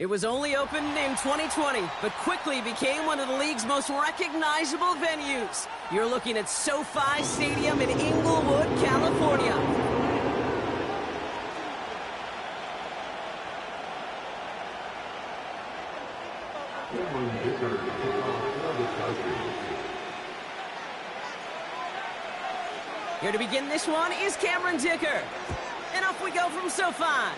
It was only opened in 2020, but quickly became one of the league's most recognizable venues. You're looking at SoFi Stadium in Inglewood, California. Here to begin this one is Cameron Dicker. And off we go from SoFi.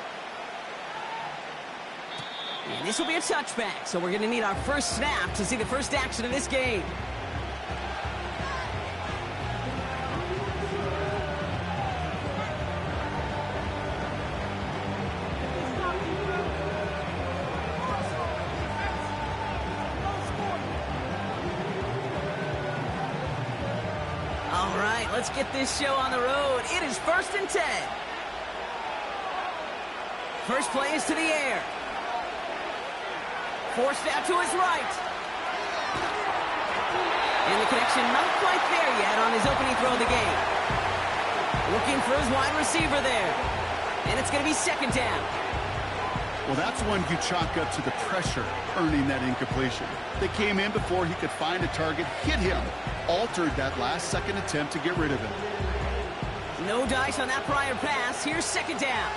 And this will be a touchback, so we're going to need our first snap to see the first action of this game. All right, let's get this show on the road. It is 1st and 10. First play is to the air. Forced out to his right. And the connection not quite there yet on his opening throw of the game. Looking for his wide receiver there. And it's going to be 2nd down. Well, that's one you chalk up to the pressure earning that incompletion. They came in before he could find a target, hit him, altered that last-second attempt to get rid of him. No dice on that prior pass. Here's 2nd down.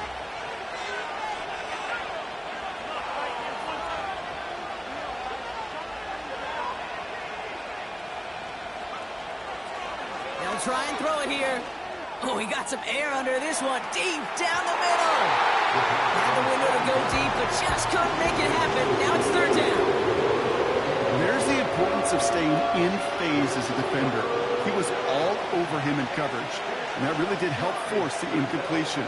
They'll try and throw it here. Oh, he got some air under this one. Deep down the middle. Had the window to go deep, but just couldn't make it happen. Now it's 3rd down. There's the importance of staying in phase as a defender. He was all over him in coverage, and that really did help force the incompletion.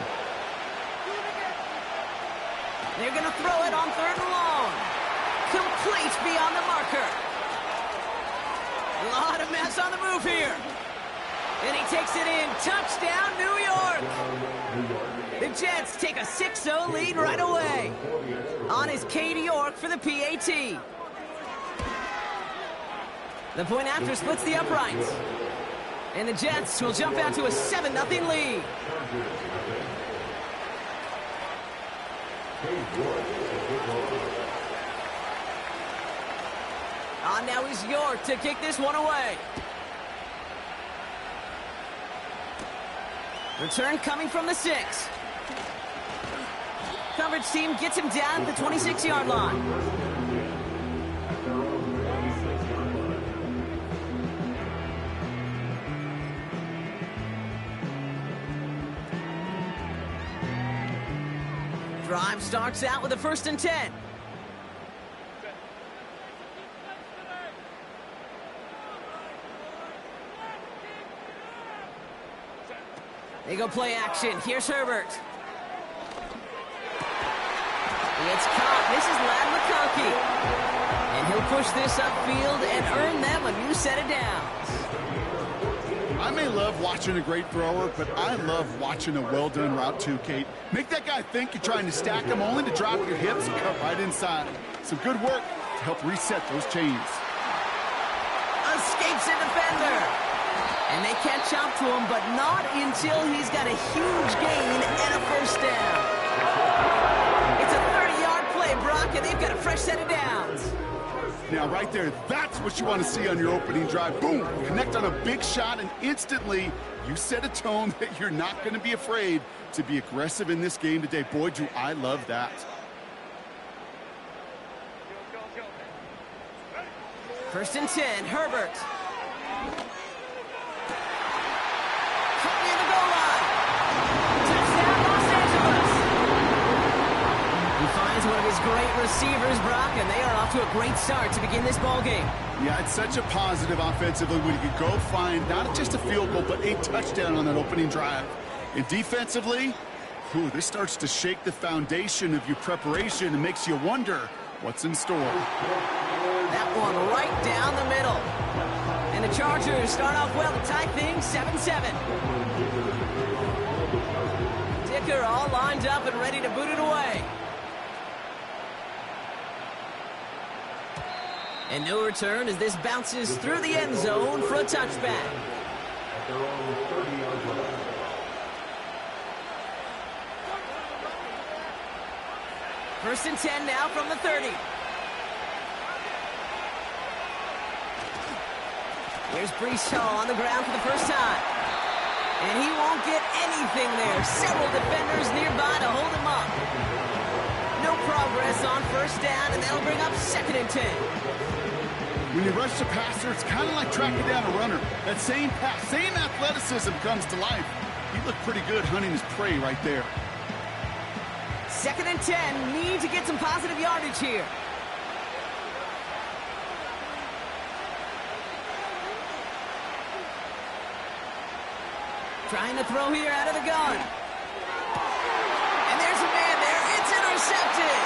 They're going to throw it on 3rd and long. Complete beyond the marker. A lot of mess on the move here. And he takes it in. Touchdown, New York. The Jets take a 6-0 lead right away. On is Katie York for the PAT. The point after splits the uprights. And the Jets will jump out to a 7-0 lead. On now is York to kick this one away. Return coming from the 6. Coverage team gets him down at the 26-yard line. Drive starts out with a 1st and 10. They go play action. Here's Herbert. It's caught. This is Lad McConkey. And he'll push this upfield and earn them a new set of downs. I may love watching a great thrower, but I love watching a well-done route too, Kate. Make that guy think you're trying to stack him only to drop your hips and cut right inside. Some good work to help reset those chains. Escapes a defender. And they catch up to him, but not until he's got a huge gain and a 1st down. It's a 30-yard play, Brock, and they've got a fresh set of downs. Now, right there, that's what you want to see on your opening drive. Boom! Connect on a big shot, and instantly you set a tone that you're not going to be afraid to be aggressive in this game today. Boy, do I love that. 1st and 10, Herbert. One of his great receivers, Brock, and they are off to a great start to begin this ball game. Yeah, it's such a positive offensively when you can go find not just a field goal, but a touchdown on that opening drive. And defensively, this starts to shake the foundation of your preparation and makes you wonder what's in store. That one right down the middle. And the Chargers start off well to tie things 7-7. Dicker all lined up and ready to boot it away. And no return as this bounces through the end zone for a touchback. First and 10 now from the 30. Here's Brees Hall on the ground for the first time. And he won't get anything there. Several defenders nearby to hold him up. No progress on first down, and that'll bring up second and 10. When you rush the passer, it's kind of like tracking down a runner. That same pass, same athleticism comes to life. He looked pretty good hunting his prey right there. Second and 10, need to get some positive yardage here. Trying to throw here out of the gun. And there's a man there. It's intercepted.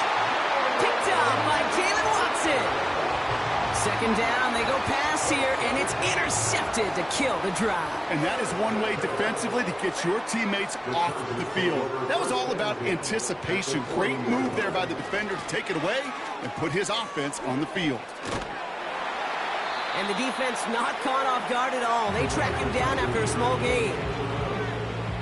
Picked up by Jalen Watson. Second down, they go pass here, and it's intercepted to kill the drive. And that is one way defensively to get your teammates off the field. That was all about anticipation. Great move there by the defender to take it away and put his offense on the field. And the defense not caught off guard at all. They track him down after a small gain.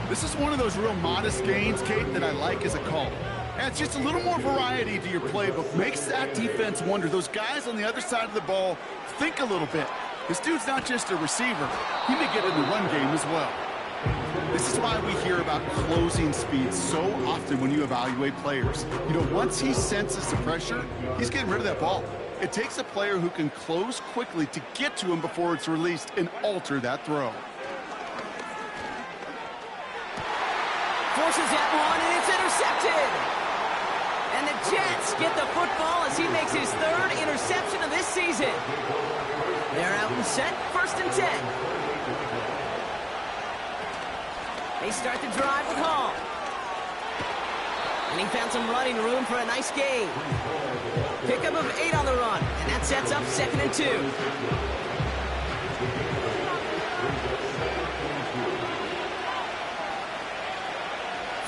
This is one of those real modest gains, Kate, that I like as a call. And it's just a little more variety to your playbook. Makes that defense wonder. Those guys on the other side of the ball think a little bit. This dude's not just a receiver. He may get in the run game as well. This is why we hear about closing speed so often when you evaluate players. You know, once he senses the pressure, he's getting rid of that ball. It takes a player who can close quickly to get to him before it's released and alter that throw. Forces that one, and it's intercepted. And the Jets get the football as he makes his third interception of this season. They're out and set, first and 10. They start the drive with Hall. And he found some running room for a nice gain. Pickup of 8 on the run, and that sets up second and 2.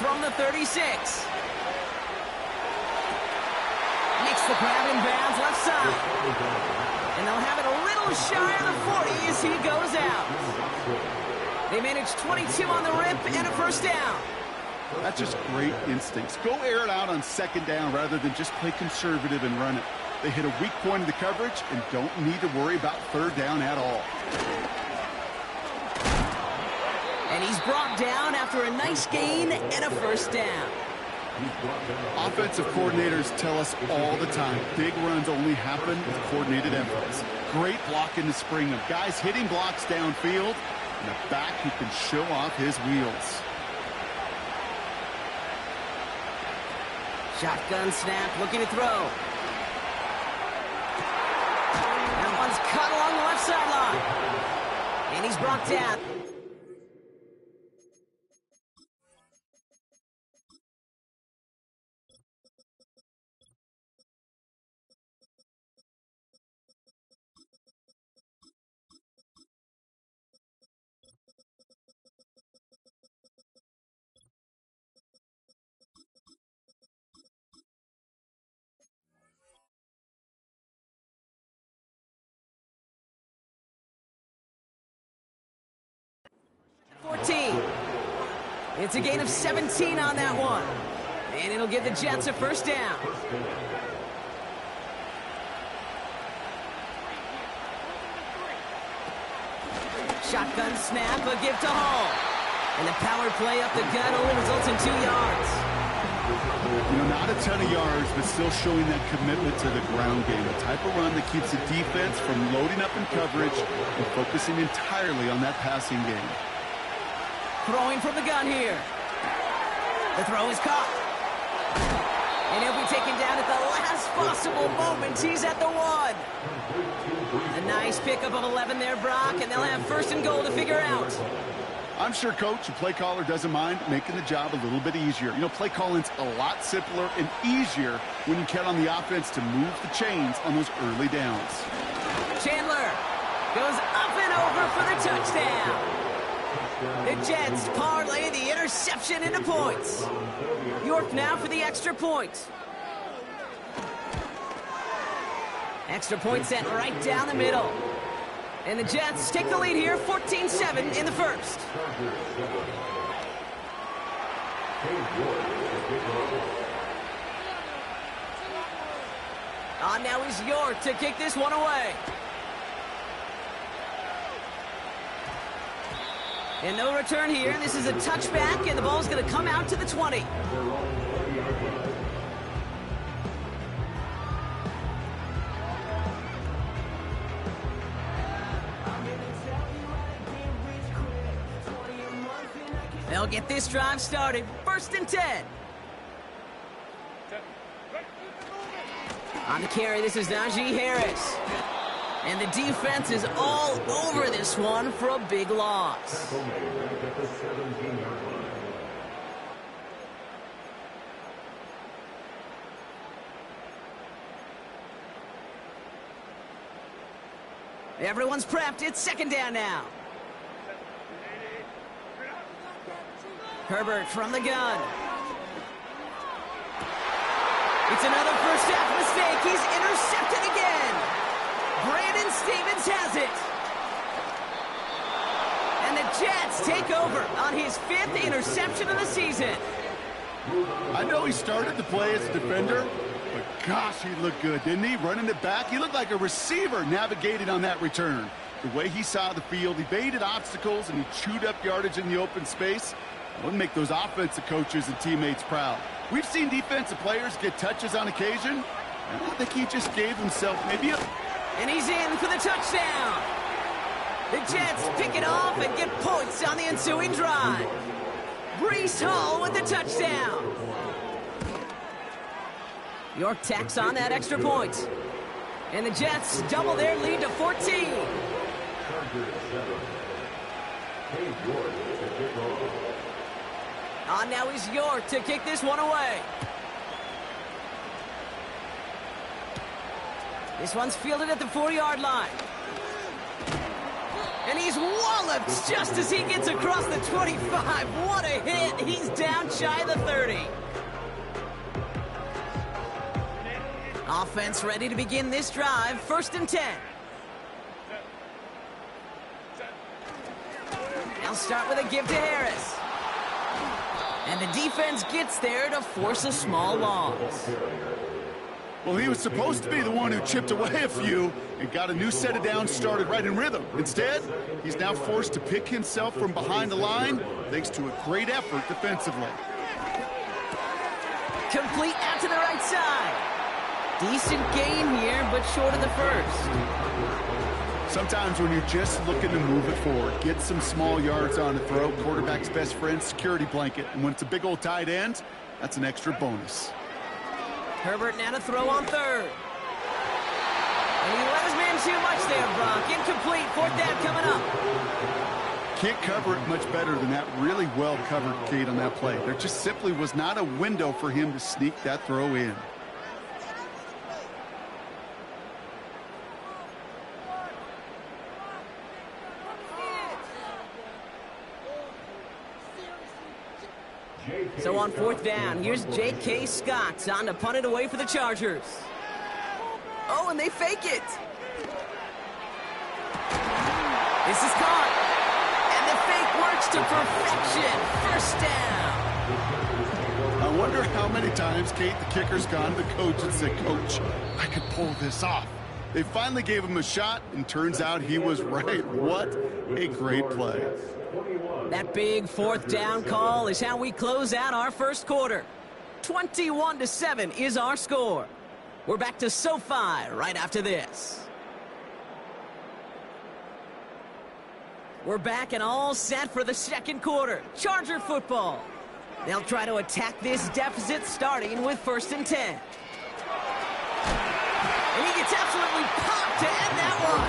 From the 36. Makes the grab in bounds left side. And they'll have it a little shy of the 40 as he goes out. They managed 22 on the rip and a first down. That's just great instincts. Go air it out on second down rather than just play conservative and run it. They hit a weak point of the coverage and don't need to worry about third down at all. And he's brought down after a nice gain and a first down. Offensive coordinators tell us all the time, big runs only happen with coordinated efforts. Great blocking to spring them. Guys hitting blocks downfield, and a back who can show off his wheels. Shotgun snap, looking to throw. That one's cut along the left sideline. And he's brought down. It's a gain of 17 on that one. And it'll give the Jets a first down. Shotgun snap, a give to Hall. And the power play up the gut only results in 2 yards. You know, not a ton of yards, but still showing that commitment to the ground game. A type of run that keeps the defense from loading up in coverage and focusing entirely on that passing game. Throwing from the gun here. The throw is caught. And he'll be taken down at the last possible moment. He's at the 1. A nice pickup of 11 there, Brock, and they'll have first and goal to figure out. I'm sure, Coach, the play caller doesn't mind making the job a little bit easier. You know, play calling's a lot simpler and easier when you count on the offense to move the chains on those early downs. Chandler goes up and over for the touchdown. The Jets parlay the interception into points. York now for the extra point. Extra point set right down the middle. And the Jets take the lead here, 14-7 in the first. Now he's York to kick this one away. And no return here. This is a touchback, and the ball's going to come out to the 20. They'll get this drive started. 1st and 10. On the carry, this is NYJ Harris. And the defense is all over this one for a big loss. Everyone's prepped. It's 2nd down now. Herbert from the gun. It's another first half mistake. He's intercepted again. Brandon Stevens has it. And the Jets take over on his 5th interception of the season. I know he started to play as a defender, but gosh, he looked good, didn't he? Running it back, he looked like a receiver navigating on that return. The way he saw the field, he baited obstacles, and he chewed up yardage in the open space. It would make those offensive coaches and teammates proud. We've seen defensive players get touches on occasion, and I think he just gave himself maybe a... And he's in for the touchdown. The Jets pick it off and get points on the ensuing drive. Breece Hall with the touchdown. York tacks on that extra point. And the Jets double their lead to 14. Now is York to kick this one away. This one's fielded at the 4-yard line. And he's walloped just as he gets across the 25. What a hit. He's down shy of the 30. Offense ready to begin this drive. 1st and 10. They'll start with a give to Harris. And the defense gets there to force a small loss. Well, he was supposed to be the one who chipped away a few and got a new set of downs started right in rhythm. Instead, he's now forced to pick himself from behind the line thanks to a great effort defensively. Complete out to the right side. Decent gain here, but short of the first. Sometimes when you're just looking to move it forward, get some small yards on the throw, quarterback's best friend, security blanket. And when it's a big old tight end, that's an extra bonus. Herbert now to throw on 3rd. And he let his man too much there, Brock. Incomplete. 4th down coming up. Can't cover it much better than that really well-covered gate on that play. There just simply was not a window for him to sneak that throw in. So on 4th down, here's J.K. Scott on to punt it away for the Chargers. Oh, and they fake it. This is caught. And the fake works to perfection. 1st down. I wonder how many times Kate, the kicker's gone to the coach and said, "Coach, I could pull this off." They finally gave him a shot, and turns out he was right. What a great play. That big 4th down call is how we close out our 1st quarter. 21-7 is our score. We're back to SoFi right after this. We're back and all set for the 2nd quarter. Charger football. They'll try to attack this deficit starting with 1st and 10. And he gets absolutely popped to end that one.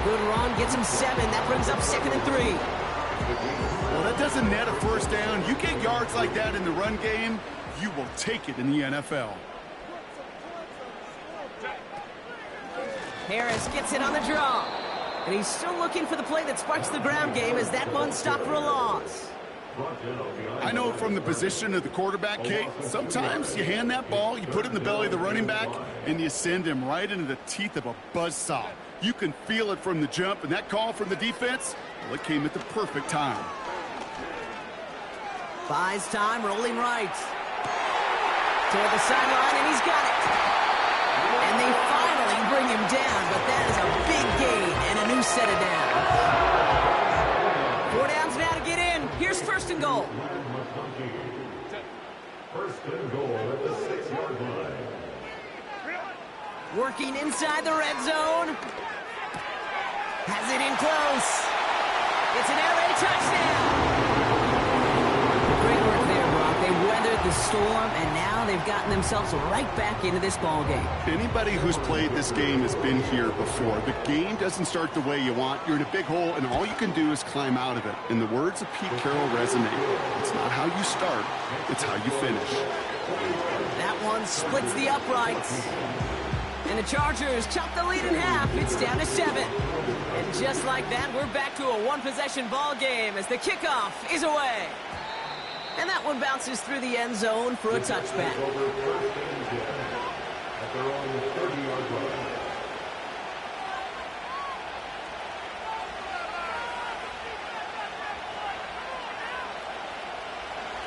Good run, gets him 7. That brings up 2nd and 3. Well, that doesn't net a 1st down. You get yards like that in the run game, you will take it in the NFL. Harris gets it on the draw. And he's still looking for the play that sparks the ground game as that one stopped for a loss. I know from the position of the quarterback, Kate, sometimes you hand that ball, you put it in the belly of the running back, and you send him right into the teeth of a buzzsaw. You can feel it from the jump, and that call from the defense, well, it came at the perfect time. Buys time, rolling right. Toward the sideline, and he's got it. Working inside the red zone. Has it in close. It's an air raid touchdown. Great work there, Brock. They weathered the storm, and now they've gotten themselves right back into this ball game. Anybody who's played this game has been here before. The game doesn't start the way you want. You're in a big hole, and all you can do is climb out of it. In the words of Pete Carroll resonate, it's not how you start, it's how you finish. That one splits the uprights. And the Chargers chop the lead in half. It's down to 7. And just like that, we're back to a one-possession ball game as the kickoff is away. And that one bounces through the end zone for a touchback.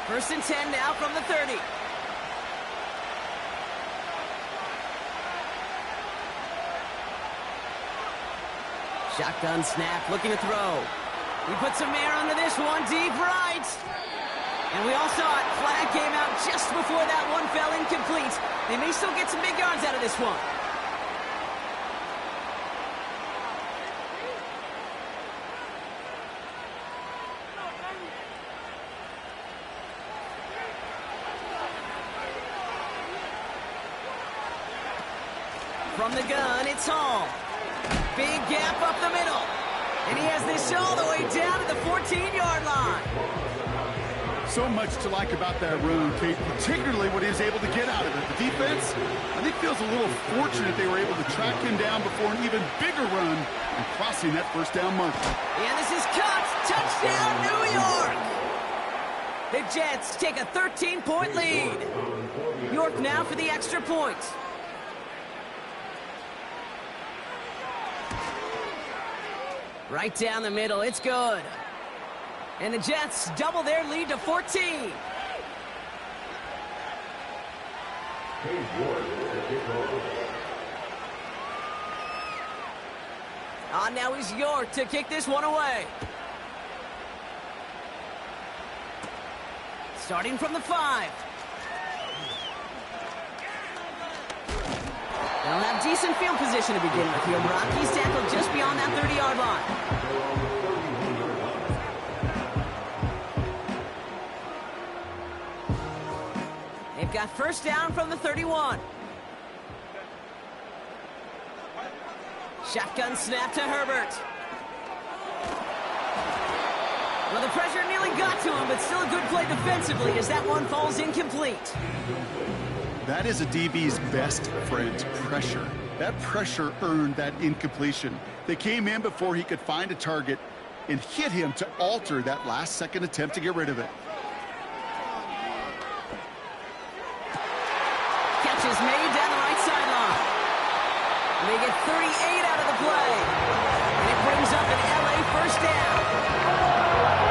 First and 10 now from the 30. Shotgun snap, looking to throw. He puts some air under this one, deep right. And we all saw it. Flag came out just before that one fell incomplete. They may still get some big yards out of this one. From the gun, it's Hall. Big gap up the middle. And he has this all the way down to the 14-yard line. So much to like about that run, Kate, particularly what he was able to get out of it. The defense, I think, feels a little fortunate they were able to track him down before an even bigger run and crossing that first down marker. And this is cut. Touchdown, New York. The Jets take a 13-point lead. York now for the extra point. Right down the middle, it's good. And the Jets double their lead to 14. Now is York to kick this one away. Starting from the 5. They'll have decent field position to begin with here. Rocky's tackled just beyond that 30-yard line. They've got first down from the 31. Shotgun snap to Herbert. Well, the pressure nearly got to him, but still a good play defensively as that one falls incomplete. That is a DB's best friend, pressure. That pressure earned that incompletion. They came in before he could find a target and hit him to alter that last-second attempt to get rid of it. Catch is made down the right sideline. They get 38 out of the play. And it brings up an LA first down.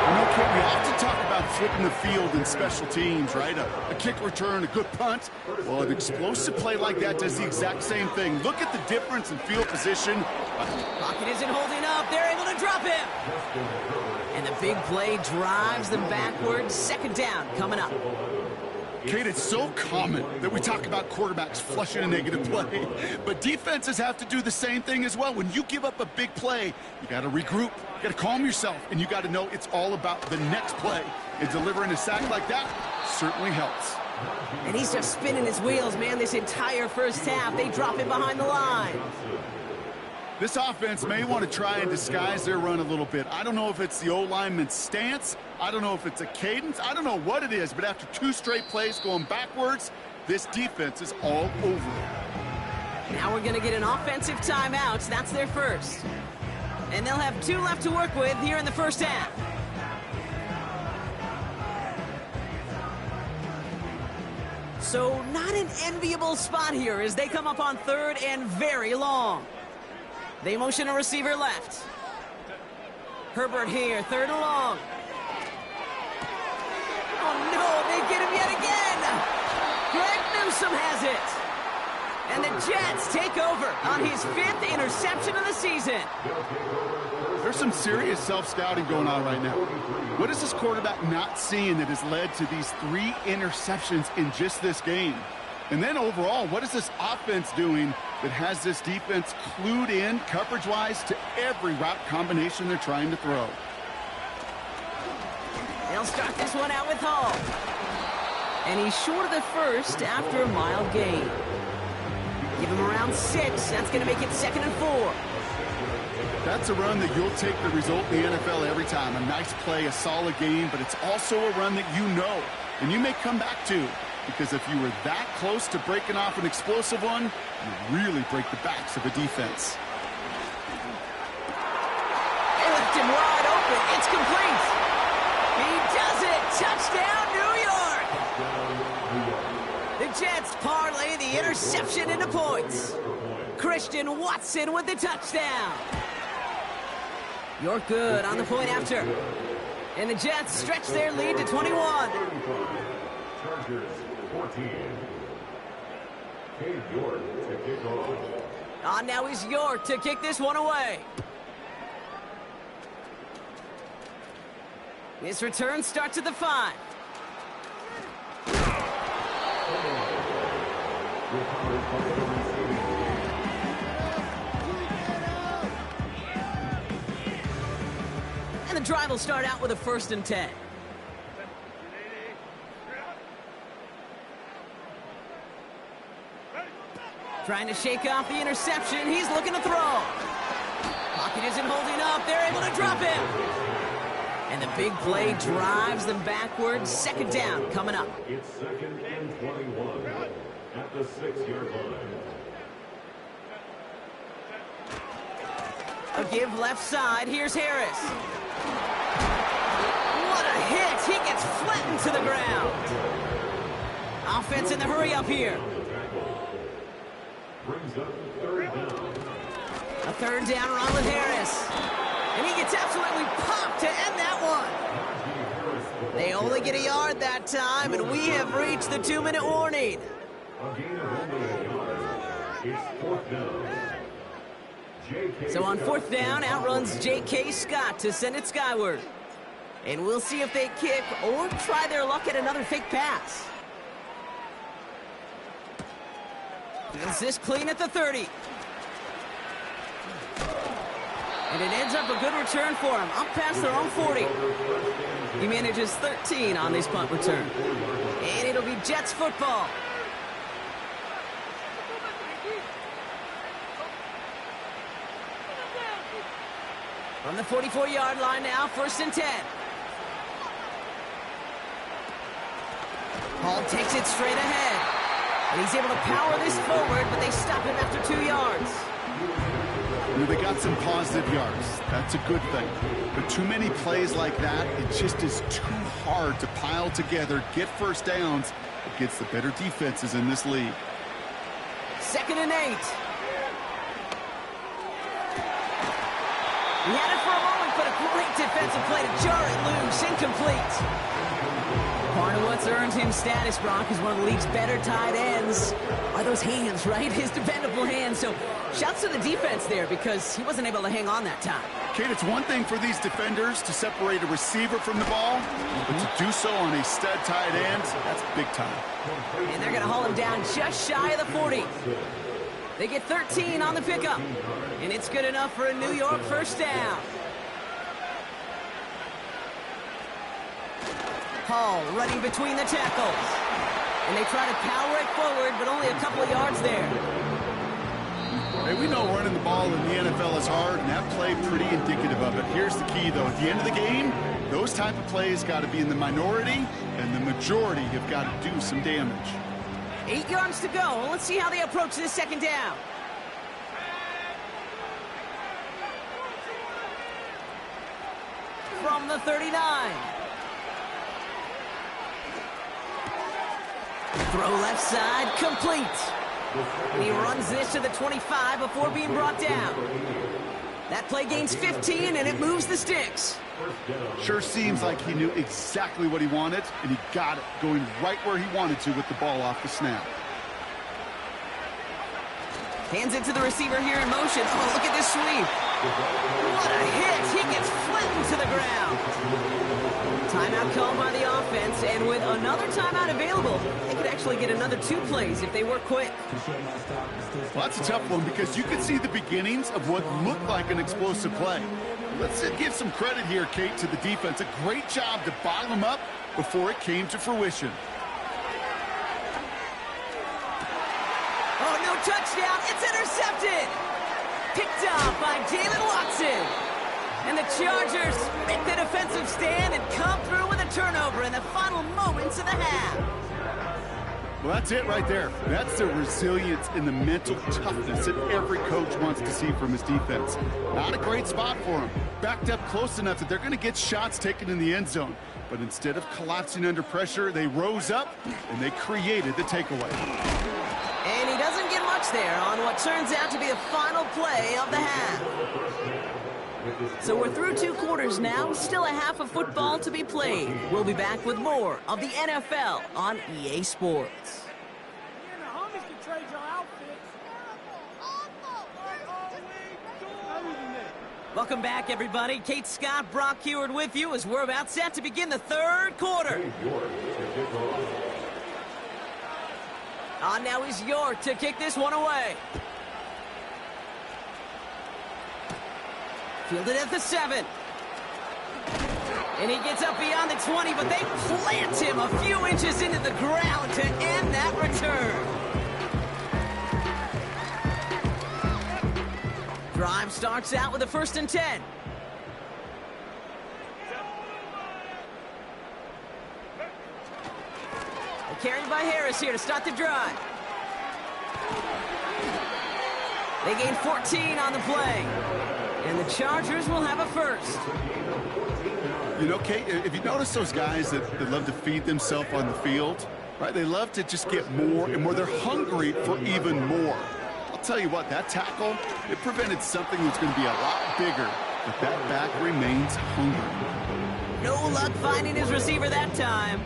You know, Kate, we often talk about flipping the field in special teams, right? A kick return, a good punt. Well, an explosive play like that does the exact same thing. Look at the difference in field position. Pocket isn't holding up. They're able to drop him. And the big play drives them backwards. Second down coming up. Kate, it's so common that we talk about quarterbacks flushing a negative play, but defenses have to do the same thing as well. When you give up a big play, you got to regroup, you got to calm yourself, and you got to know it's all about the next play. And delivering a sack like that certainly helps. And he's just spinning his wheels, man, this entire first half. They drop him behind the line. This offense may want to try and disguise their run a little bit. I don't know if it's the O-lineman's stance. I don't know if it's a cadence. I don't know what it is, but after 2 straight plays going backwards, this defense is all over it. Now we're going to get an offensive timeout. That's their first. And they'll have 2 left to work with here in the first half. So not an enviable spot here as they come up on 3rd and very long. They motion a receiver left. Herbert here, 3rd and long. Oh, no, they get him yet again. Greg Newsome has it. And the Jets take over on his 5th interception of the season. There's some serious self-scouting going on right now. What is this quarterback not seeing that has led to these 3 interceptions in just this game? And then overall, what is this offense doing that has this defense clued in coverage-wise to every route combination they're trying to throw? They'll start this one out with Hall. And he's short of the first after a mile gain. Give him around 6. That's going to make it 2nd and 4. That's a run that you'll take the result in the NFL every time. A nice play, a solid game, but it's also a run that you know and you may come back to, because if you were that close to breaking off an explosive one, you really break the backs of a defense. They left him wide open. It's complete. He does it. Touchdown, New York. The Jets parlay the interception into points. Christian Watson with the touchdown. You're good on the point after. And the Jets stretch their lead to 21. Chargers 14. Cade York to kick off. Now is York to kick this one away. This return starts at the 5. And the drive will start out with a 1st and 10. Trying to shake off the interception. He's looking to throw. Pocket isn't holding up. They're able to drop him. And the big play drives them backwards. 2nd down coming up. It's 2nd and 21 at the 6-yard line. A give left side. Here's Harris. What a hit. He gets flattened to the ground. Offense in the hurry up here. Brings up 3rd down. A 3rd down run with Harris. And he gets absolutely popped to end that one. They only get a yard that time, and we have reached the 2-minute warning. A gain of only a yard. It's 4th down. So on 4th down, outruns J.K. Scott to send it skyward. And we'll see if they kick or try their luck at another fake pass. Is this clean at the 30? And it ends up a good return for him, up past their own 40. He manages 13 on this punt return. And it'll be Jets football. From the 44-yard line now, 1st and 10. Hall takes it straight ahead. And he's able to power this forward, but they stop him after 2 yards. They got some positive yards. That's a good thing. But too many plays like that, it just is too hard to pile together, get 1st downs against the better defenses in this league. 2nd and 8. He had it for a moment, but a great defensive play to jar it loose. Incomplete. Part of what's earned him status, Brock, is one of the league's better tight ends. Are those hands, right? His dependable hands. So shouts to the defense there, because he wasn't able to hang on that time. Kate, it's one thing for these defenders to separate a receiver from the ball, but to do so on a stud tight end, that's big time. And they're going to haul him down just shy of the 40. They get 13 on the pickup, and it's good enough for a New York 1st down. Hall running between the tackles. And they try to power it forward, but only a couple of yards there. Hey, we know running the ball in the NFL is hard, and that play pretty indicative of it. Here's the key, though. At the end of the game, those type of plays got to be in the minority, and the majority have got to do some damage. 8 yards to go. Let's see how they approach this 2nd down. From the 39. Throw left side, complete. And he runs this to the 25 before being brought down. That play gains 15, and it moves the sticks. Sure seems like he knew exactly what he wanted, and he got it, going right where he wanted to with the ball off the snap. Hands it to the receiver here in motion. Oh, look at this sweep. What a hit. He gets flattened to the ground. Timeout called by the offense, and with another timeout available, they could actually get another 2 plays if they work quick. Well, that's a tough one because you can see the beginnings of what looked like an explosive play. Let's give some credit here, Kate, to the defense. A great job to bottle them up before it came to fruition. Oh, no touchdown. It's intercepted. Picked up by Jalen Watson. And the Chargers make the defensive stand and come through with a turnover in the final moments of the half. Well, that's it right there. That's the resilience and the mental toughness that every coach wants to see from his defense. Not a great spot for him. Backed up close enough that they're going to get shots taken in the end zone. But instead of collapsing under pressure, they rose up and they created the takeaway. And he doesn't get much there on what turns out to be the final play of the half. So we're through 2 quarters now, still a half of football to be played. We'll be back with more of the NFL on EA Sports. Welcome back, everybody. Kate Scott, Brock Heward with you as we're about set to begin the 3rd quarter. Now is York to kick this one away. Fielded at the 7. And he gets up beyond the 20, but they plant him a few inches into the ground to end that return. Drive starts out with a 1st and 10. Carried by Harris here to start the drive. They gain 14 on the play. And the Chargers will have a 1st. You know, Kate, if you notice those guys that love to feed themselves on the field, right? They love to just get more and more. They're hungry for even more. I'll tell you what, that tackle, it prevented something that's going to be a lot bigger. But that back remains hungry. No luck finding his receiver that time.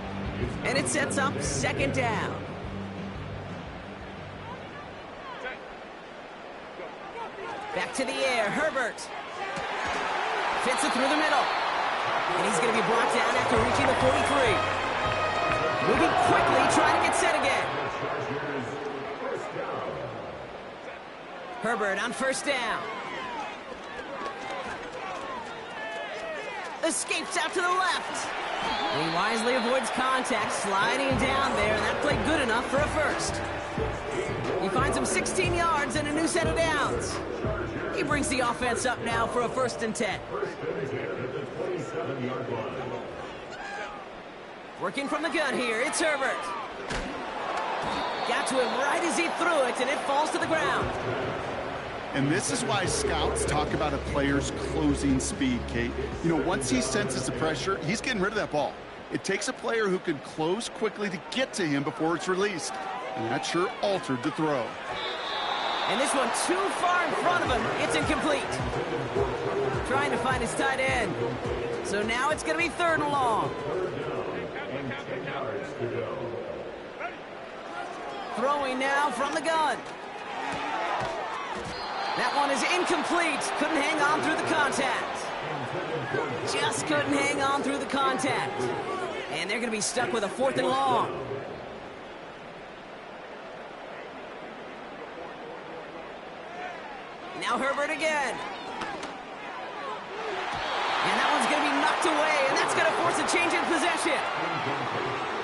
And it sets up 2nd down. Back to the air, Herbert. Fits it through the middle. And he's going to be brought down after reaching the 43. Moving quickly, trying to get set again. Herbert on 1st down. Escapes out to the left. He wisely avoids contact, sliding down there, and that played good enough for a 1st. He finds him 16 yards and a new set of downs. He brings the offense up now for a 1st and 10. Working from the gun here, it's Herbert. Got to him right as he threw it, and it falls to the ground. And this is why scouts talk about a player's closing speed, Kate. You know, once he senses the pressure, he's getting rid of that ball. It takes a player who can close quickly to get to him before it's released. And that sure altered the throw. And this one too far in front of him. It's incomplete. Trying to find his tight end. So now it's going to be 3rd and long. Throwing now from the gun. That one is incomplete. Couldn't hang on through the contact. Just couldn't hang on through the contact. And they're going to be stuck with a 4th and long. Now Herbert again. And that one's going to be knocked away, and that's going to force a change in possession.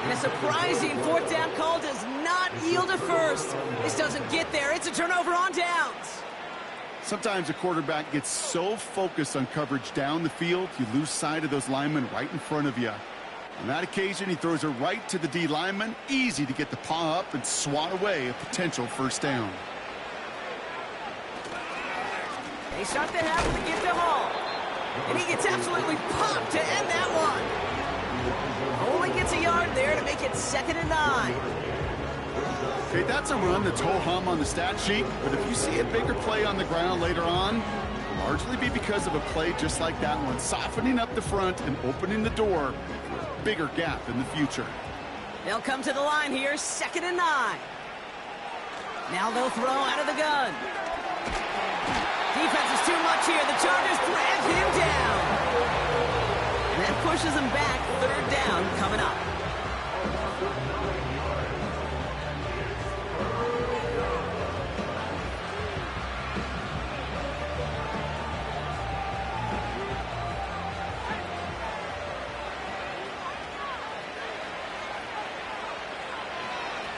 And a surprising 4th down call does not yield a 1st. This doesn't get there. It's a turnover on downs. Sometimes a quarterback gets so focused on coverage down the field, you lose sight of those linemen right in front of you. On that occasion, he throws it right to the D lineman. Easy to get the paw up and swat away a potential 1st down. They start the half with a gift of all. And he gets absolutely popped to end that one. Only gets a yard there to make it 2nd and 9. Okay, that's a run that's ho-hum on the stat sheet, but if you see a bigger play on the ground later on, largely be because of a play just like that one, softening up the front and opening the door for a bigger gap in the future. They'll come to the line here, 2nd and 9. Now they'll throw out of the gun. is too much here. The Chargers drag him down. And that pushes him back. Third down coming up.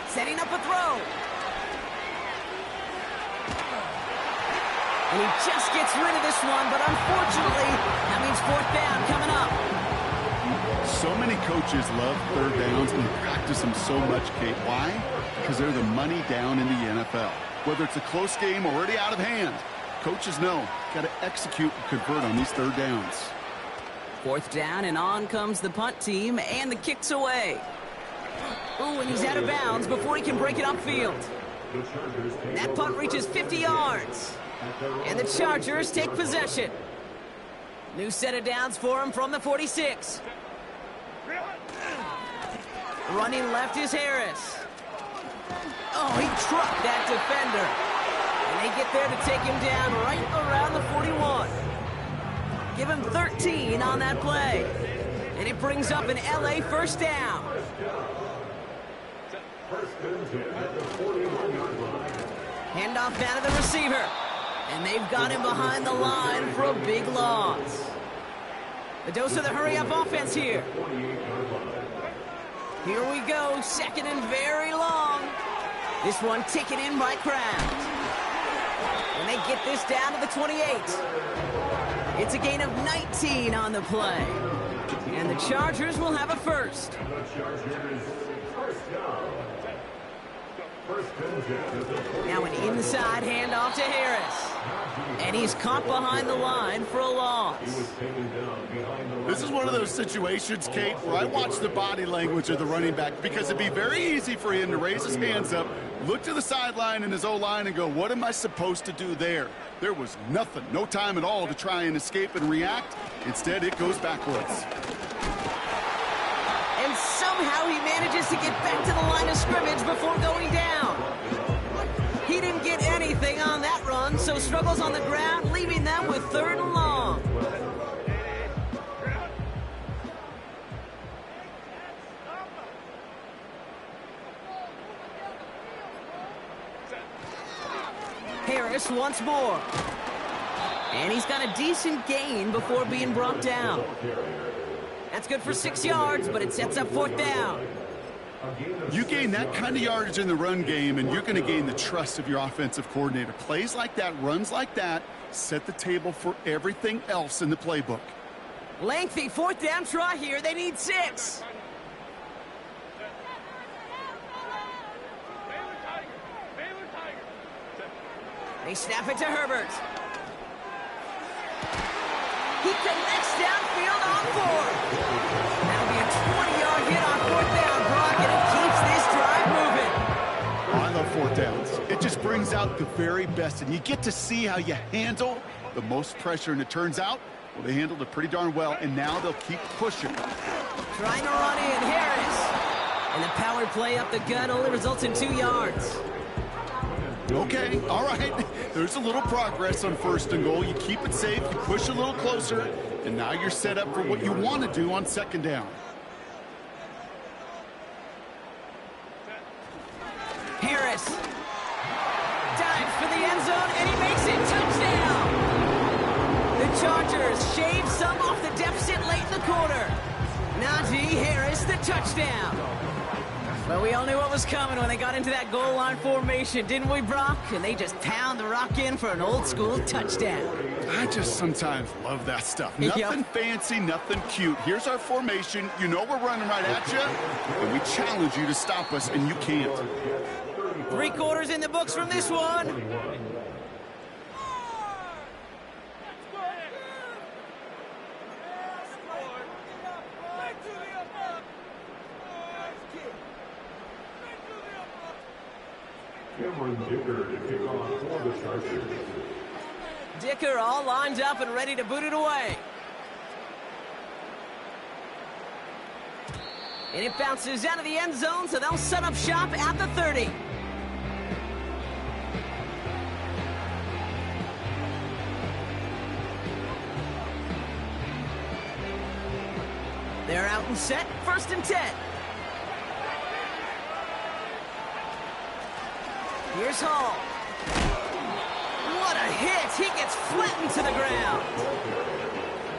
Setting up a throw. And he just gets rid of this one, but unfortunately, that means fourth down coming up. So many coaches love third downs and practice them so much, Kate. Why? Because they're the money down in the NFL. Whether it's a close game or already out of hand, coaches know, got to execute and convert on these third downs. Fourth down, and on comes the punt team, and the kick's away. Oh, and he's out of bounds before he can break it upfield. That punt reaches 50 yards. And the Chargers take possession. New set of downs for him from the 46. Running left is Harris. Oh, he trucked that defender. And they get there to take him down right around the 41. Give him 13 on that play. And it brings up an LA first down. Handoff down to the receiver. And they've got him behind the line for a big loss. The dose of the hurry-up offense here. Here we go, second and very long. This one taken in by Kraft. And they get this down to the 28. It's a gain of 19 on the play. And the Chargers will have a first. Now an inside handoff to Harris. And he's caught behind the line for a loss. This is one of those situations, Kate, where I watch the body language of the running back because it'd be very easy for him to raise his hands up, look to the sideline in his O-line and go, what am I supposed to do there? There was nothing, no time at all to try and escape and react. Instead, it goes backwards. And somehow he manages to get back to the line of scrimmage before going down. He didn't get anything on that run, so struggles on the ground, leaving them with third and long. Harris once more. And he's got a decent gain before being brought down. That's good for 6 yards, but it sets up fourth down. You gain that kind of yardage in the run game, and you're going to gain the trust of your offensive coordinator. Plays like that, runs like that, set the table for everything else in the playbook. Lengthy fourth down try here. They need 6. They snap it to Herbert. He connects downfield on 4. That'll be a 20-yard hit on fourth down, Brock, and it keeps this drive moving. Oh, I love fourth downs. It just brings out the very best, and you get to see how you handle the most pressure, and it turns out, well, they handled it pretty darn well, and now they'll keep pushing. Trying to run in, Harris. And the power play up the gut only results in 2 yards. Okay, all right. There's a little progress on first and goal. You keep it safe, you push a little closer, and now you're set up for what you want to do on second down. Harris dives for the end zone, and he makes it. Touchdown! The Chargers shave some off the deficit late in the quarter. Najee Harris, the touchdown. Well, we all knew what was coming when they got into that goal line formation, didn't we, Brock? And they just pound the rock in for an old-school touchdown. I just sometimes love that stuff. Nothing fancy, nothing cute. Here's our formation. You know we're running right at you, and we challenge you to stop us, and you can't. 3 quarters in the books from this one. Dicker all lined up and ready to boot it away. And it bounces out of the end zone, so they'll set up shop at the 30. out and set, 1st and 10. Here's Hall. What a hit! He gets flattened to the ground.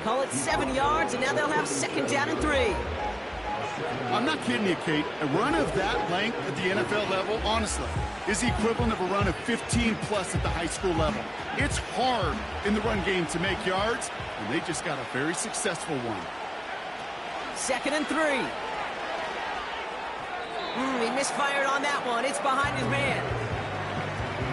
Call it 7 yards, and now they'll have 2nd down and 3. I'm not kidding you, Kate. A run of that length at the NFL level, honestly, is the equivalent of a run of 15-plus at the high school level. It's hard in the run game to make yards, and they just got a very successful one. 2nd and 3. He misfired on that one. It's behind his man.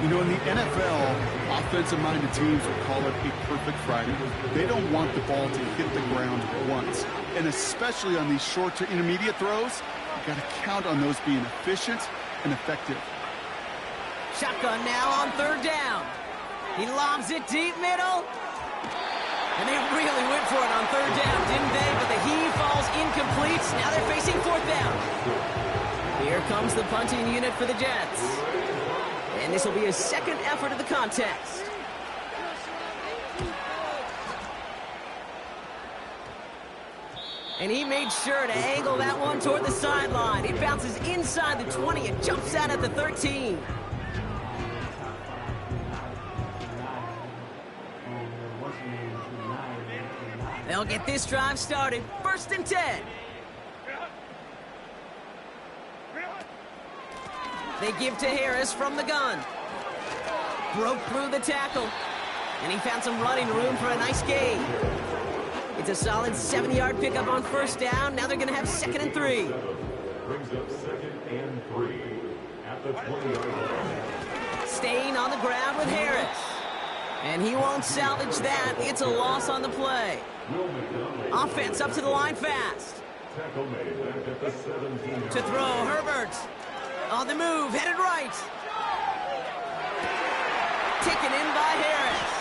You know, in the NFL, offensive-minded teams will call it a perfect Friday. They don't want the ball to hit the ground once. And especially on these short to intermediate throws, you got to count on those being efficient and effective. Shotgun now on 3rd down. He lobs it deep middle. And they really went for it on 3rd down, didn't they? But the heave falls incomplete. Now they're facing 4th down. Here comes the punting unit for the Jets. And this will be his 2nd effort of the contest. And he made sure to angle that one toward the sideline. It bounces inside the 20 and jumps out at the 13. They'll get this drive started. 1st and 10. They give to Harris from the gun. Broke through the tackle. And he found some running room for a nice gain. It's a solid 7-yard pickup on 1st down. Now they're going to have 2nd and 3. Brings up 2nd and 3 at the 20-yard line. Staying on the ground with Harris. And he won't salvage that. It's a loss on the play. Offense up to the line fast. Tackle made back at the 17. To throw, Herbert. On the move, headed right. Taken in by Harris.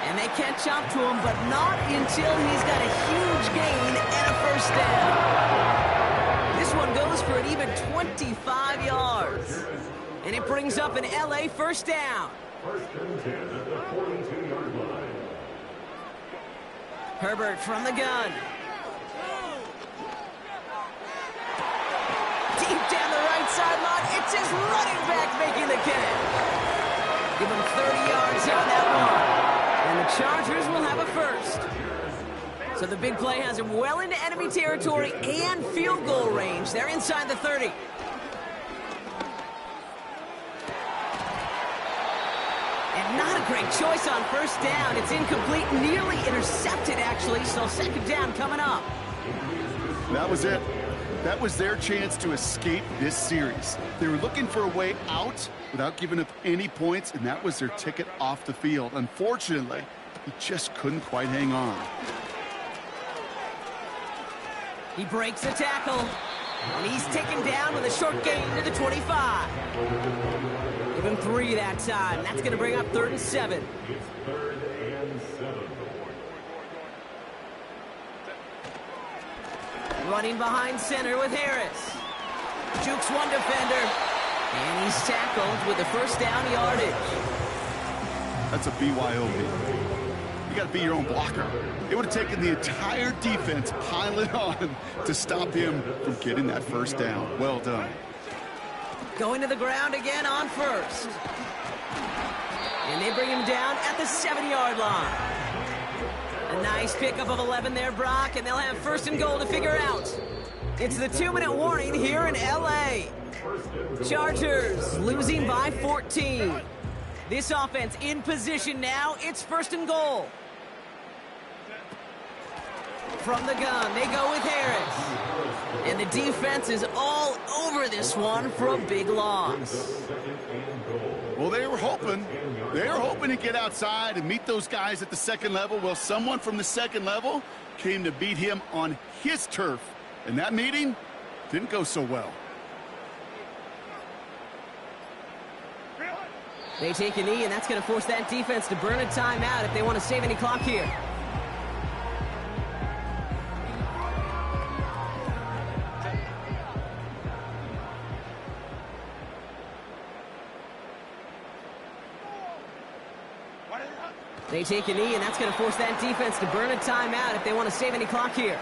And they catch up to him, but not until he's got a huge gain and a 1st down. This one goes for an even 25 yards. And it brings up an LA 1st down. 1st and 10 at the 42-yard line. Herbert from the gun. Deep down the right sideline. It's his running back making the catch. Give him 30 yards on that one. And the Chargers will have a 1st. So the big play has him well into enemy territory and field goal range. They're inside the 30. And not a great choice on 1st down. It's incomplete, nearly intercepted, actually. So 2nd down coming up. That was it. That was their chance to escape this series. They were looking for a way out without giving up any points, and that was their ticket off the field. Unfortunately, he just couldn't quite hang on. He breaks a tackle, and he's taken down with a short gain to the 25. Give him 3 that time. That's going to bring up 3rd and 7. It's 3rd and 7. Running behind center with Harris. Jukes one defender. And he's tackled with the 1st down yardage. That's a BYOB. You got to be your own blocker. It would have taken the entire defense piling on to stop him from getting that 1st down. Well done. Going to the ground again on 1st. And they bring him down at the 7-yard line. A nice pickup of 11 there, Brock, and they'll have 1st and goal to figure out. It's the 2-minute warning here in L.A. Chargers losing by 14. This offense in position now. It's 1st and goal. From the gun, they go with Harris. And the defense is all over this one for a big loss. Well, they were hoping to get outside and meet those guys at the 2nd level. Well, someone from the 2nd level came to beat him on his turf. And that meeting didn't go so well. They take a knee, and that's going to force that defense to burn a timeout if they want to save any clock here. They take a knee, and that's going to force that defense to burn a timeout if they want to save any clock here.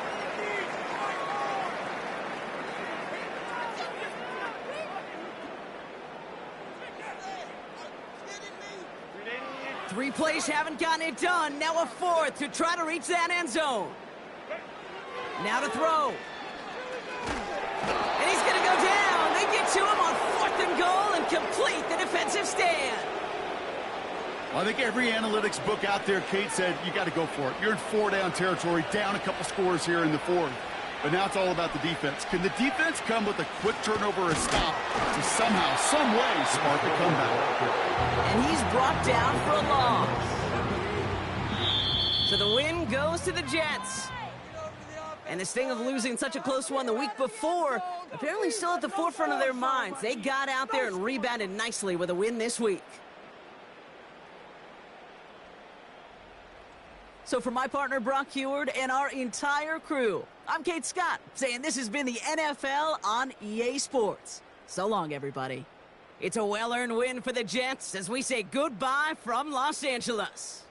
3 plays haven't gotten it done. Now a 4th to try to reach that end zone. Now to throw. And he's going to go down. They get to him on 4th and goal and complete the defensive stand. Well, I think every analytics book out there, Kate, said you got to go for it. You're in 4-down territory, down a couple scores here in the 4th. But now it's all about the defense. Can the defense come with a quick turnover or stop to somehow, some way, spark a comeback? And he's brought down for a loss. So the win goes to the Jets. And this thing of losing such a close one the week before, apparently still at the forefront of their minds. They got out there and rebounded nicely with a win this week. So for my partner, Brock Heward, and our entire crew, I'm Kate Scott, saying this has been the NFL on EA Sports. So long, everybody. It's a well-earned win for the Jets as we say goodbye from Los Angeles.